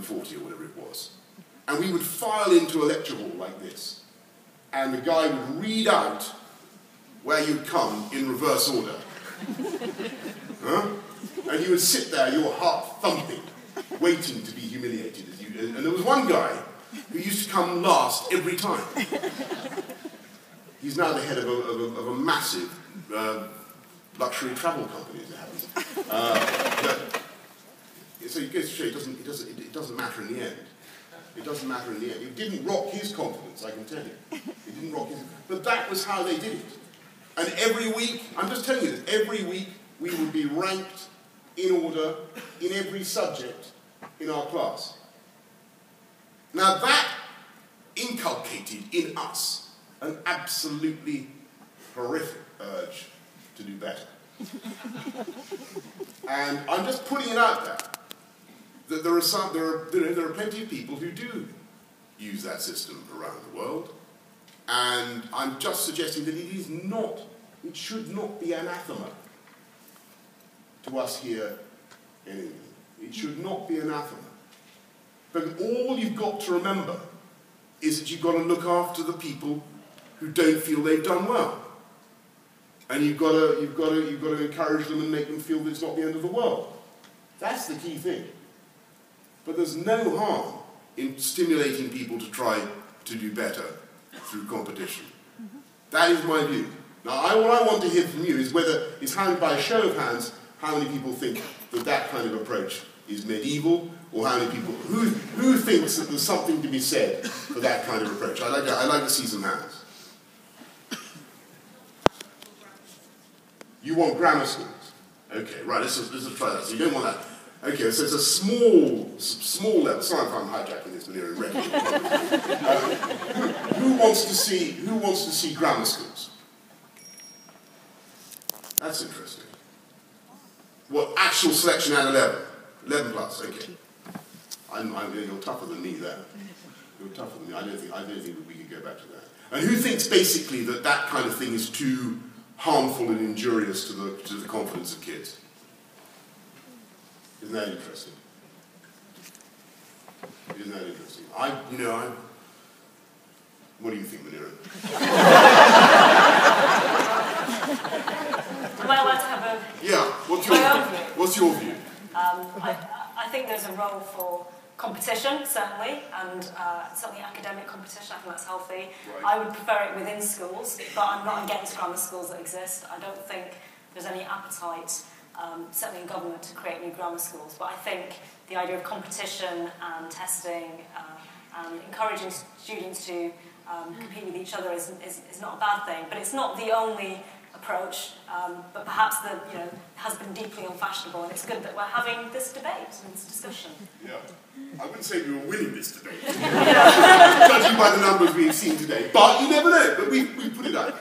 1940 or whatever it was. And we would file into a lecture hall like this. And the guy would read out where you'd come in reverse order. Huh? And you would sit there, your heart thumping, waiting to be humiliated. And there was one guy who used to come last every time. He's now the head of a massive luxury travel company, as it happens. So it goes to show it doesn't matter in the end. It doesn't matter in the end. It didn't rock his confidence, I can tell you. It didn't rock his. But that was how they did it. And every week, I'm just telling you this, every week we would be ranked in order in every subject in our class. Now that inculcated in us an absolutely horrific urge to do better. And I'm just putting it out there that there are plenty of people who do use that system around the world, and I'm just suggesting that it should not be anathema to us here in England. It should not be anathema. But all you've got to remember is that you've got to look after the people who don't feel they've done well. And you've got to encourage them and make them feel that it's not the end of the world. That's the key thing. But there's no harm in stimulating people to try to do better through competition. That is my view. Now, what I want to hear from you is by a show of hands, how many people think that kind of approach is medieval, or how many people who thinks that there's something to be said for that kind of approach. I'd like to see some hands. You want grammar schools? Okay, right. Let's try that. So you don't want that. Okay, so it's a small level. Sorry if I'm hijacking this, but you're in record. Who wants to see grammar schools? That's interesting. What, actual selection at 11? 11 plus, okay. You're tougher than me there. You're tougher than me. I don't think that we can go back to that. And who thinks basically that kind of thing is too harmful and injurious to the confidence of kids? Isn't that interesting? Isn't that interesting? What do you think, Manira? Am I allowed to have a... Yeah, what's your view? I think there's a role for competition, certainly, and certainly academic competition. I think that's healthy. Right. I would prefer it within schools, but I'm not against grammar schools that exist. I don't think there's any appetite, certainly in government, to create new grammar schools. But I think the idea of competition and testing and encouraging students to compete with each other is not a bad thing. But it's not the only approach, but perhaps it has been deeply unfashionable, and it's good that we're having this debate and this discussion. Yeah, I wouldn't say we were winning this debate, judging by the numbers we've seen today. But you never know. But we put it out.